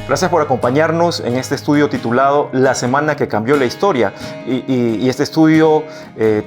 Gracias por acompañarnos en este estudio titulado La Semana que Cambió la Historia. Y este estudio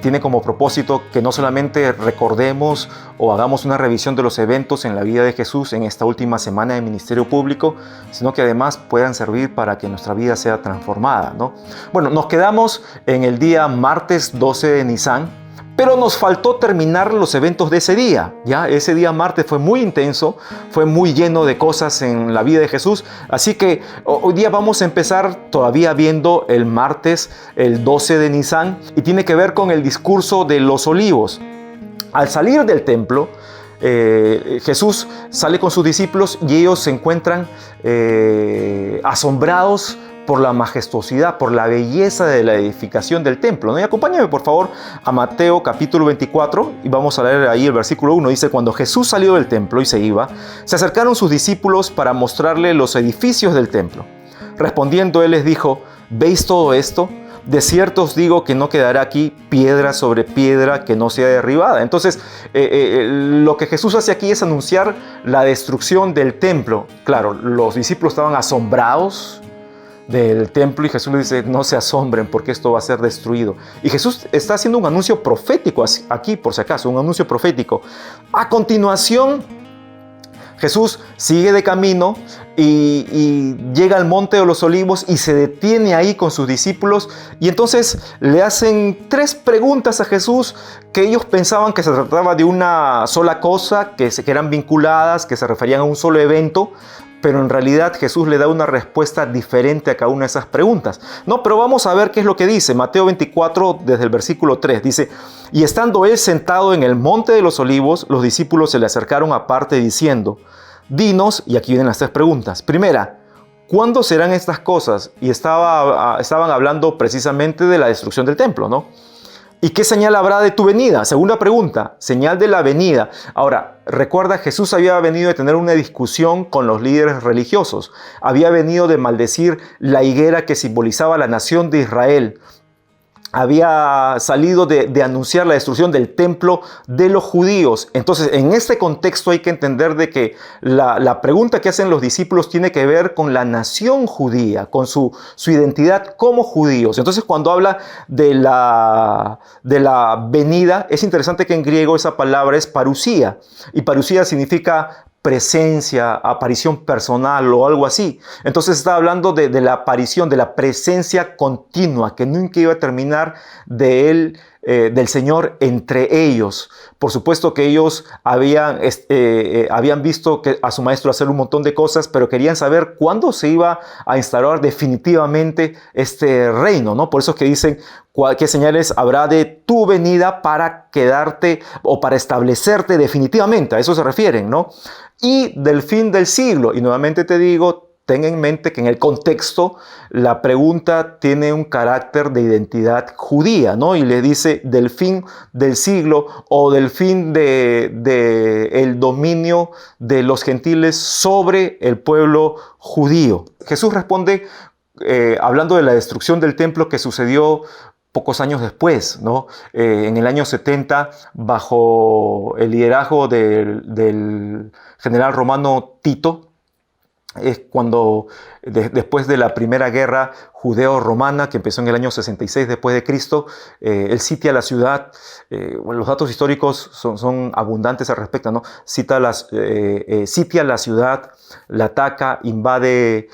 tiene como propósito que no solamente recordemos o hagamos una revisión de los eventos en la vida de Jesús en esta última semana de ministerio público, sino que además puedan servir para que nuestra vida sea transformada, ¿no? Bueno, nos quedamos en el día martes 12 de Nisan, pero nos faltó terminar los eventos de ese día, ¿ya? Ese día martes fue muy intenso, fue muy lleno de cosas en la vida de Jesús. Así que hoy día vamos a empezar todavía viendo el martes, el 12 de Nisan, y tiene que ver con el discurso de los olivos. Al salir del templo, Jesús sale con sus discípulos y ellos se encuentran asombrados por la majestuosidad, por la belleza de la edificación del templo, ¿no? Y acompáñame por favor a Mateo capítulo 24 y vamos a leer ahí el versículo 1. Dice: cuando Jesús salió del templo y se iba, se acercaron sus discípulos para mostrarle los edificios del templo. Respondiendo él les dijo: ¿veis todo esto? De cierto os digo que no quedará aquí piedra sobre piedra que no sea derribada. Entonces, lo que Jesús hace aquí es anunciar la destrucción del templo. Claro, los discípulos estaban asombrados del templo y Jesús les dice: no se asombren porque esto va a ser destruido. Y Jesús está haciendo un anuncio profético aquí, por si acaso, un anuncio profético. A continuación, Jesús sigue de camino y llega al Monte de los Olivos y se detiene ahí con sus discípulos, y entonces le hacen 3 preguntas a Jesús que ellos pensaban que se trataba de una sola cosa, que eran vinculadas, que se referían a un solo evento. Pero en realidad Jesús le da una respuesta diferente a cada una de esas preguntas. No, pero vamos a ver qué es lo que dice. Mateo 24, desde el versículo 3, dice: y estando él sentado en el Monte de los Olivos, los discípulos se le acercaron aparte diciendo: dinos, y aquí vienen las 3 preguntas. Primera, ¿cuándo serán estas cosas? Y estaban hablando precisamente de la destrucción del templo, ¿no? ¿Y qué señal habrá de tu venida? Segunda pregunta, señal de la venida. Ahora, recuerda, Jesús había venido de tener una discusión con los líderes religiosos. Había venido de maldecir la higuera que simbolizaba la nación de Israel. Había salido de anunciar la destrucción del templo de los judíos. Entonces, en este contexto hay que entender de que la pregunta que hacen los discípulos tiene que ver con la nación judía, con su identidad como judíos. Entonces, cuando habla de la venida, es interesante que en griego esa palabra es parusía. Y parusía significa presencia, aparición personal o algo así. Entonces está hablando de la aparición, de la presencia continua que nunca iba a terminar de él, del Señor entre ellos. Por supuesto que ellos habían visto a su maestro hacer un montón de cosas, pero querían saber cuándo se iba a instaurar definitivamente este reino, ¿no? Por eso es que dicen: ¿qué señales habrá de tu venida para quedarte o para establecerte definitivamente? A eso se refieren, ¿no? Y del fin del siglo. Y nuevamente te digo, ten en mente que en el contexto la pregunta tiene un carácter de identidad judía, ¿no? Y le dice del fin del siglo o del fin del dominio de los gentiles sobre el pueblo judío. Jesús responde hablando de la destrucción del templo que sucedió pocos años después, ¿no? En el año 70, bajo el liderazgo del general romano Tito, es cuando después de la primera guerra judeo-romana, que empezó en el año 66 después de Cristo, él sitia la ciudad. Bueno, los datos históricos son abundantes al respecto, ¿no? Sitia la ciudad, la ataca, invade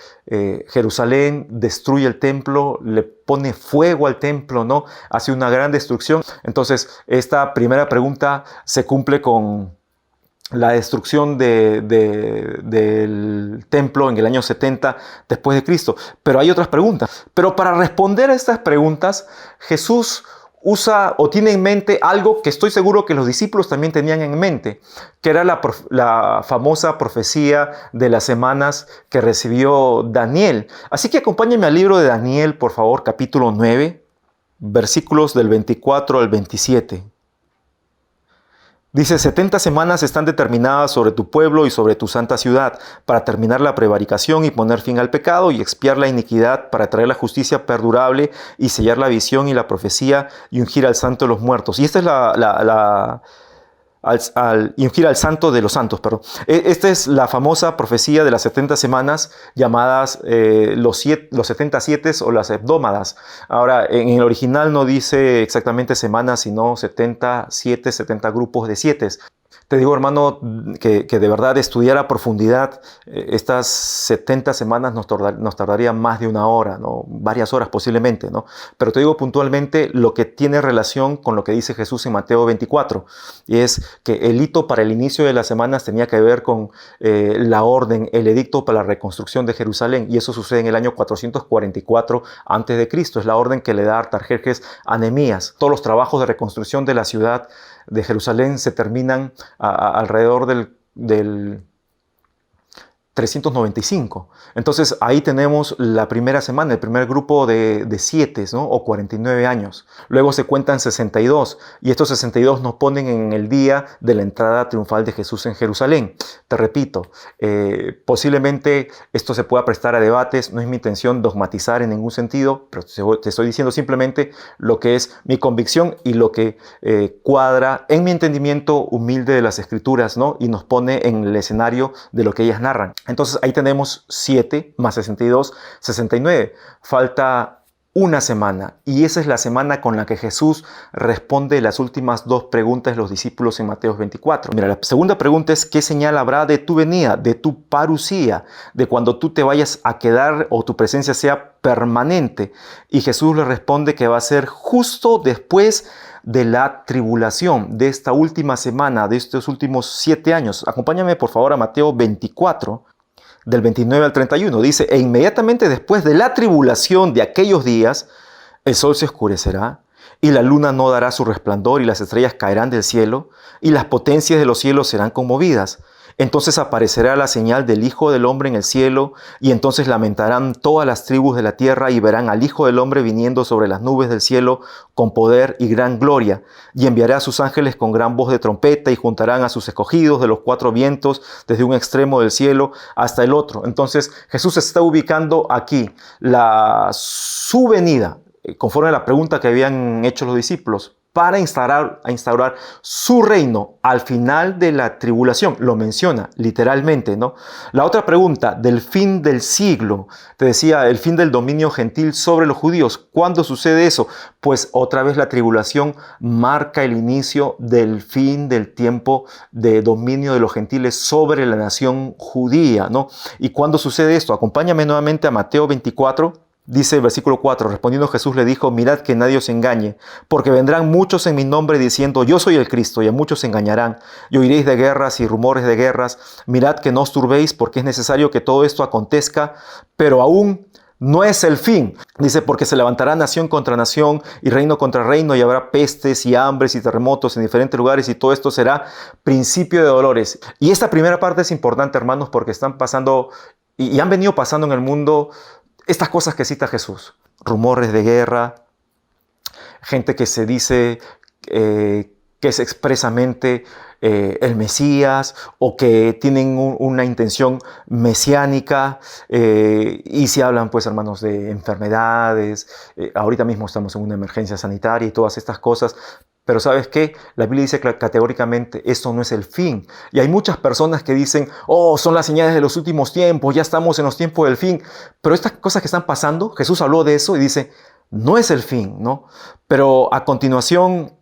Jerusalén, destruye el templo, le pone fuego al templo, ¿no? Hace una gran destrucción. Entonces, esta primera pregunta se cumple con la destrucción del templo en el año 70 después de Cristo. Pero hay otras preguntas. Pero para responder a estas preguntas, Jesús usa o tiene en mente algo que estoy seguro que los discípulos también tenían en mente, que era la famosa profecía de las semanas que recibió Daniel. Así que acompáñenme al libro de Daniel, por favor, capítulo 9, versículos del 24 al 27. Dice: 70 semanas están determinadas sobre tu pueblo y sobre tu santa ciudad, para terminar la prevaricación y poner fin al pecado y expiar la iniquidad, para traer la justicia perdurable y sellar la visión y la profecía y ungir al santo de los muertos. Y esta es y ungir al santo de los santos, perdón. Esta es la famosa profecía de las 70 semanas llamadas los 70 sietes o las hebdómadas. Ahora, en el original no dice exactamente semanas, sino 70 siete, 70 grupos de sietes. Te digo, hermano, que de verdad estudiar a profundidad estas 70 semanas nos tardaría más de una hora, ¿no? Varias horas posiblemente, ¿no? Pero te digo puntualmente lo que tiene relación con lo que dice Jesús en Mateo 24, y es que el hito para el inicio de las semanas tenía que ver con la orden, el edicto para la reconstrucción de Jerusalén, y eso sucede en el año 444 a.C. Es la orden que le da Artajerjes a Nehemías. Todos los trabajos de reconstrucción de la ciudad de Jerusalén se terminan alrededor del 395. Entonces ahí tenemos la primera semana, el primer grupo de 7, ¿no? O 49 años. Luego se cuentan 62 y estos 62 nos ponen en el día de la entrada triunfal de Jesús en Jerusalén. Te repito, posiblemente esto se pueda prestar a debates, no es mi intención dogmatizar en ningún sentido, pero te estoy diciendo simplemente lo que es mi convicción y lo que cuadra en mi entendimiento humilde de las Escrituras, ¿no? Y nos pone en el escenario de lo que ellas narran. Entonces ahí tenemos 7 más 62, 69. Falta una semana y esa es la semana con la que Jesús responde las últimas 2 preguntas de los discípulos en Mateo 24. Mira, la segunda pregunta es: ¿qué señal habrá de tu venida, de tu parusía, de cuando tú te vayas a quedar o tu presencia sea permanente? Y Jesús le responde que va a ser justo después de la tribulación, de esta última semana, de estos últimos 7 años. Acompáñame por favor a Mateo 24, del 29 al 31. Dice: e inmediatamente después de la tribulación de aquellos días, el sol se oscurecerá, y la luna no dará su resplandor, y las estrellas caerán del cielo, y las potencias de los cielos serán conmovidas. Entonces aparecerá la señal del Hijo del Hombre en el cielo, y entonces lamentarán todas las tribus de la tierra y verán al Hijo del Hombre viniendo sobre las nubes del cielo con poder y gran gloria. Y enviará a sus ángeles con gran voz de trompeta y juntarán a sus escogidos de los 4 vientos desde un extremo del cielo hasta el otro. Entonces Jesús está ubicando aquí su venida, conforme a la pregunta que habían hecho los discípulos, para instaurar su reino al final de la tribulación. Lo menciona literalmente, ¿no? La otra pregunta, del fin del siglo. Te decía, el fin del dominio gentil sobre los judíos. ¿Cuándo sucede eso? Pues otra vez la tribulación marca el inicio del fin del tiempo de dominio de los gentiles sobre la nación judía, ¿no? ¿Y cuándo sucede esto? Acompáñame nuevamente a Mateo 24. Dice el versículo 4, respondiendo Jesús le dijo: mirad que nadie os engañe, porque vendrán muchos en mi nombre diciendo: yo soy el Cristo, y a muchos se engañarán, y oiréis de guerras y rumores de guerras. Mirad que no os turbéis, porque es necesario que todo esto acontezca, pero aún no es el fin. Dice: porque se levantará nación contra nación y reino contra reino, y habrá pestes y hambres y terremotos en diferentes lugares, y todo esto será principio de dolores. Y esta primera parte es importante, hermanos, porque están pasando y han venido pasando en el mundo estas cosas que cita Jesús: rumores de guerra, gente que se dice que es expresamente el Mesías, o que tienen una intención mesiánica, y se hablan, pues, hermanos, de enfermedades. Ahorita mismo estamos en una emergencia sanitaria y todas estas cosas. Pero ¿sabes qué? La Biblia dice categóricamente: esto no es el fin. Y hay muchas personas que dicen: oh, son las señales de los últimos tiempos, ya estamos en los tiempos del fin. Pero estas cosas que están pasando, Jesús habló de eso y dice: no es el fin, ¿no? Pero a continuación,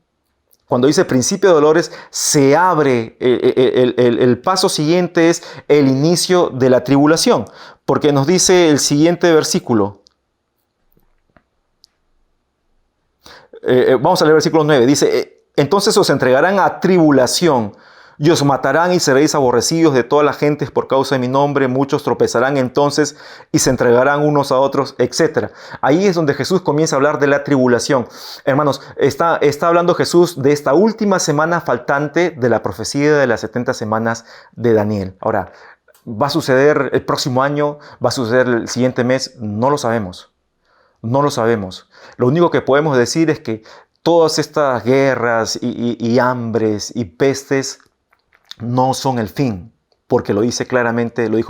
cuando dice principio de dolores, se abre, el paso siguiente es el inicio de la tribulación. Porque nos dice el siguiente versículo. Vamos a leer el versículo 9. Dice: entonces os entregarán a tribulación y os matarán y seréis aborrecidos de todas las gentes por causa de mi nombre. Muchos tropezarán entonces y se entregarán unos a otros, etc. Ahí es donde Jesús comienza a hablar de la tribulación. Hermanos, está hablando Jesús de esta última semana faltante de la profecía de las 70 semanas de Daniel. Ahora, ¿va a suceder el próximo año? ¿Va a suceder el siguiente mes? No lo sabemos. No lo sabemos. Lo único que podemos decir es que todas estas guerras y hambres y pestes no son el fin. porque lo dijo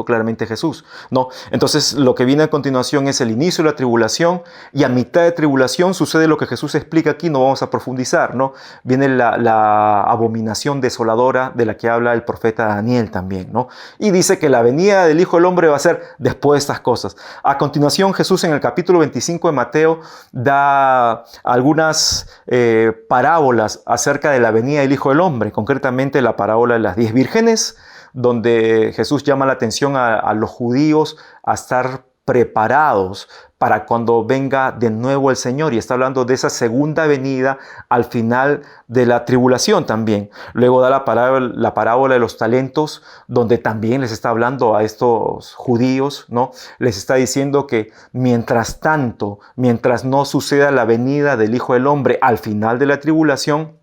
claramente Jesús, ¿no? Entonces, lo que viene a continuación es el inicio de la tribulación, y a mitad de tribulación sucede lo que Jesús explica aquí, no vamos a profundizar, ¿no? Viene la abominación desoladora de la que habla el profeta Daniel también, ¿no? Y dice que la venida del Hijo del Hombre va a ser después de estas cosas. A continuación, Jesús en el capítulo 25 de Mateo da algunas parábolas acerca de la venida del Hijo del Hombre, concretamente la parábola de las 10 vírgenes, donde Jesús llama la atención a los judíos a estar preparados para cuando venga de nuevo el Señor, y está hablando de esa segunda venida al final de la tribulación también. Luego da la parábola de los talentos, donde también les está hablando a estos judíos, ¿no? Les está diciendo que mientras tanto, mientras no suceda la venida del Hijo del Hombre al final de la tribulación,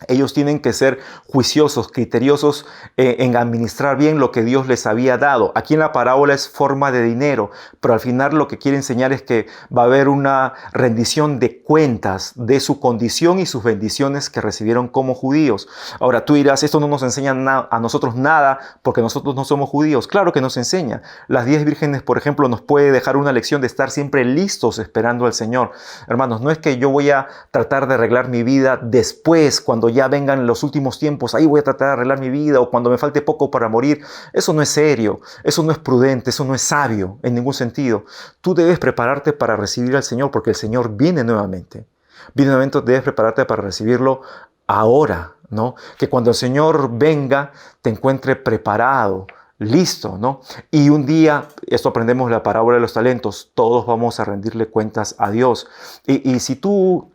ellos tienen que ser juiciosos, criteriosos en administrar bien lo que Dios les había dado. Aquí en la parábola es forma de dinero, pero al final lo que quiere enseñar es que va a haber una rendición de cuentas de su condición y sus bendiciones que recibieron como judíos. Ahora tú dirás, esto no nos enseña a nosotros nada porque nosotros no somos judíos. Claro que nos enseña. Las 10 vírgenes, por ejemplo, nos puede dejar una lección de estar siempre listos esperando al Señor. Hermanos, no es que yo voy a tratar de arreglar mi vida después, cuando ya vengan los últimos tiempos, ahí voy a tratar de arreglar mi vida, o cuando me falte poco para morir. Eso no es serio, eso no es prudente, eso no es sabio en ningún sentido. Tú debes prepararte para recibir al Señor, porque el Señor viene nuevamente. Viene nuevamente, debes prepararte para recibirlo ahora, ¿no? Que cuando el Señor venga, te encuentre preparado, listo, ¿no? Y un día, esto aprendemos en la parábola de los talentos, todos vamos a rendirle cuentas a Dios. Y si tú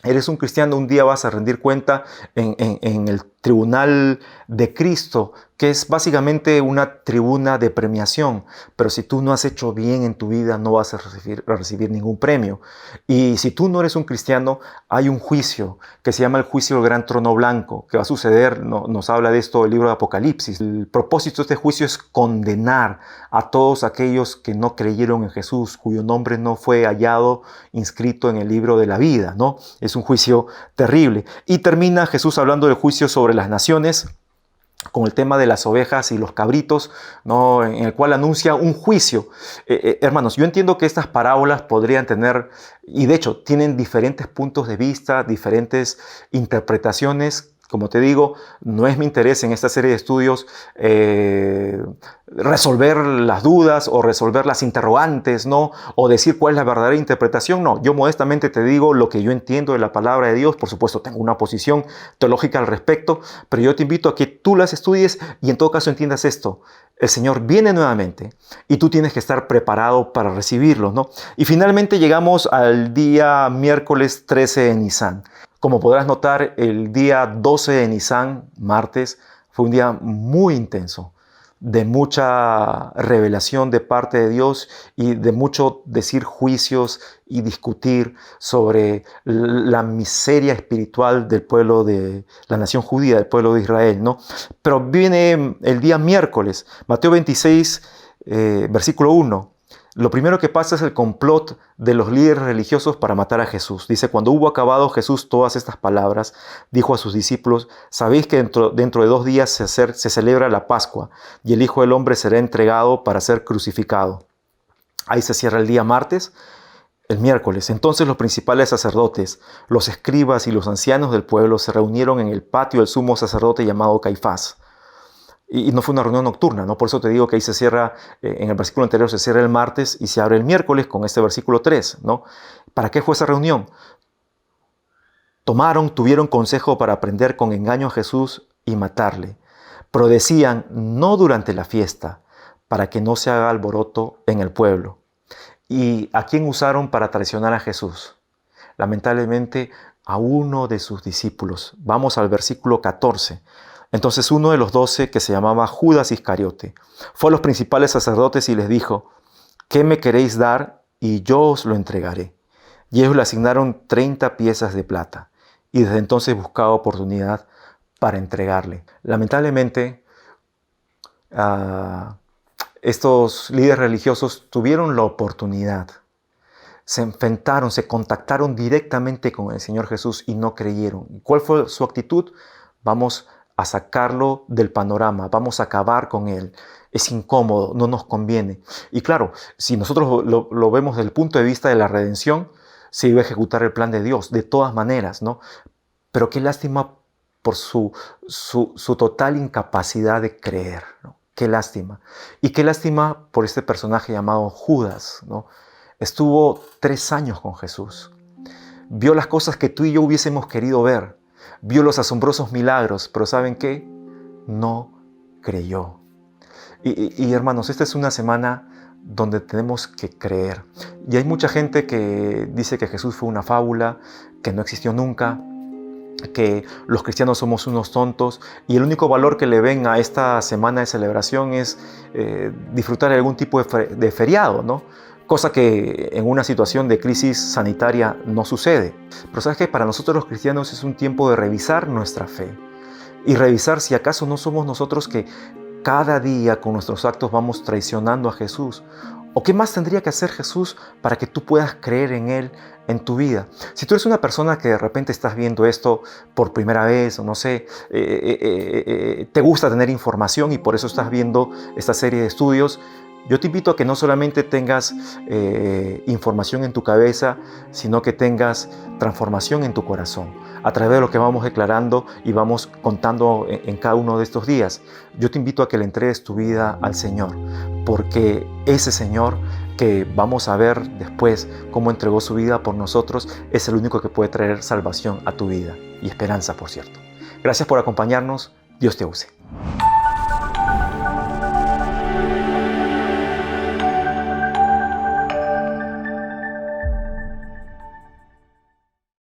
eres un cristiano, un día vas a rendir cuenta en el tribunal de Cristo, que es básicamente una tribuna de premiación. Pero si tú no has hecho bien en tu vida, no vas a recibir ningún premio. Y si tú no eres un cristiano, hay un juicio que se llama el juicio del gran trono blanco, que va a suceder, nos habla de esto el libro de Apocalipsis. El propósito de este juicio es condenar a todos aquellos que no creyeron en Jesús, cuyo nombre no fue hallado inscrito en el libro de la vida, ¿no? Es un juicio terrible. Y termina Jesús hablando del juicio sobre las naciones, con el tema de las ovejas y los cabritos, ¿no? En el cual anuncia un juicio. Hermanos, yo entiendo que estas parábolas podrían tener, y de hecho tienen diferentes puntos de vista, diferentes interpretaciones. Como te digo, no es mi interés en esta serie de estudios resolver las dudas o resolver las interrogantes, ¿no? O decir cuál es la verdadera interpretación. No, yo modestamente te digo lo que yo entiendo de la palabra de Dios. Por supuesto, tengo una posición teológica al respecto, pero yo te invito a que tú las estudies y en todo caso entiendas esto. El Señor viene nuevamente y tú tienes que estar preparado para recibirlo, ¿no? Y finalmente llegamos al día miércoles 13 de Nisan. Como podrás notar, el día 12 de Nisan, martes, fue un día muy intenso, de mucha revelación de parte de Dios y de mucho decir juicios y discutir sobre la miseria espiritual del pueblo de la nación judía, del pueblo de Israel, ¿no? Pero viene el día miércoles, Mateo 26, versículo 1. Lo primero que pasa es el complot de los líderes religiosos para matar a Jesús. Dice, cuando hubo acabado Jesús todas estas palabras, dijo a sus discípulos, sabéis que dentro de 2 días se celebra la Pascua y el Hijo del Hombre será entregado para ser crucificado. Ahí se cierra el día martes. El miércoles, entonces los principales sacerdotes, los escribas y los ancianos del pueblo se reunieron en el patio del sumo sacerdote llamado Caifás. Y no fue una reunión nocturna, ¿no? Por eso te digo que ahí se cierra, en el versículo anterior se cierra el martes y se abre el miércoles con este versículo 3, ¿no? ¿Para qué fue esa reunión? Tuvieron consejo para prender con engaño a Jesús y matarle. Pero decían, no durante la fiesta, para que no se haga alboroto en el pueblo. ¿Y a quién usaron para traicionar a Jesús? Lamentablemente, a uno de sus discípulos. Vamos al versículo 14. Entonces uno de los 12, que se llamaba Judas Iscariote, fue a los principales sacerdotes y les dijo, ¿qué me queréis dar? Y yo os lo entregaré. Y ellos le asignaron 30 piezas de plata, y desde entonces buscaba oportunidad para entregarle. Lamentablemente, estos líderes religiosos tuvieron la oportunidad. Se enfrentaron, se contactaron directamente con el Señor Jesús y no creyeron. ¿Y cuál fue su actitud? Vamos a sacarlo del panorama, vamos a acabar con él. Es incómodo, no nos conviene. Y claro, si nosotros lo vemos desde el punto de vista de la redención, se iba a ejecutar el plan de Dios, de todas maneras, ¿no? Pero qué lástima por su total incapacidad de creer, ¿no? Qué lástima. Y qué lástima por este personaje llamado Judas, ¿no? Estuvo 3 años con Jesús. Vio las cosas que tú y yo hubiésemos querido ver. Vio los asombrosos milagros, pero ¿saben qué? No creyó. Y hermanos, esta es una semana donde tenemos que creer. Y hay mucha gente que dice que Jesús fue una fábula, que no existió nunca, que los cristianos somos unos tontos y el único valor que le ven a esta semana de celebración es disfrutar de algún tipo de feriado, ¿no? Cosa que en una situación de crisis sanitaria no sucede. Pero sabes que para nosotros los cristianos es un tiempo de revisar nuestra fe y revisar si acaso no somos nosotros que cada día con nuestros actos vamos traicionando a Jesús. ¿O qué más tendría que hacer Jesús para que tú puedas creer en Él en tu vida? Si tú eres una persona que de repente estás viendo esto por primera vez, o no sé, te gusta tener información y por eso estás viendo esta serie de estudios, yo te invito a que no solamente tengas información en tu cabeza, sino que tengas transformación en tu corazón. A través de lo que vamos declarando y vamos contando en cada uno de estos días, yo te invito a que le entregues tu vida al Señor, porque ese Señor que vamos a ver después cómo entregó su vida por nosotros, es el único que puede traer salvación a tu vida y esperanza, por cierto. Gracias por acompañarnos. Dios te use.